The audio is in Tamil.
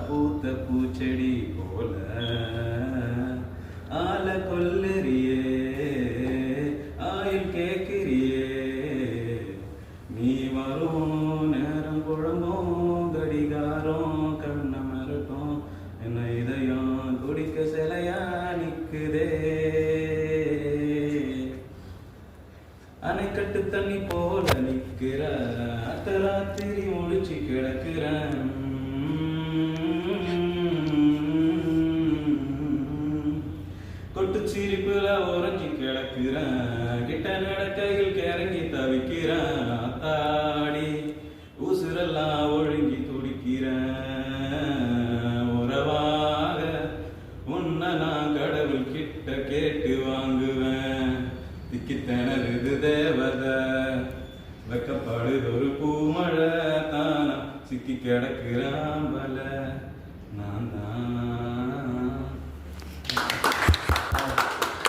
பூத்த பூச்செடி போல ஆல கொல்லறியே ஆயில் கேட்கிறியே நீ வரும் நேரம் குழம்பும் கடிகாரம் கண்ண மரட்டும் என்ன இதயம் குடிக்க சிலையா நிக்குதே அணைக்கட்டு தண்ணி போல நிக்கிற அத்தராத்திரி ஒழிச்சு கிடக்குறேன் கொட்டு சிரிப்புல உறைஞ்சி கிடக்குறேன் கிட்ட நடக்கையில் கிறங்கி தவிக்கிறேன் அத்தாடி உசுரெல்லாம் ஒழுங்கி துடிக்கிறேன் உறவாக உன்னை நான் கடவுள் கிட்ட கேட்டு வாங்குவேன் திக்கி திணறுது தேவதை வெக்கப்படுது ஒரு பூமழை தானா சிக்கி கிடக்குறான் பல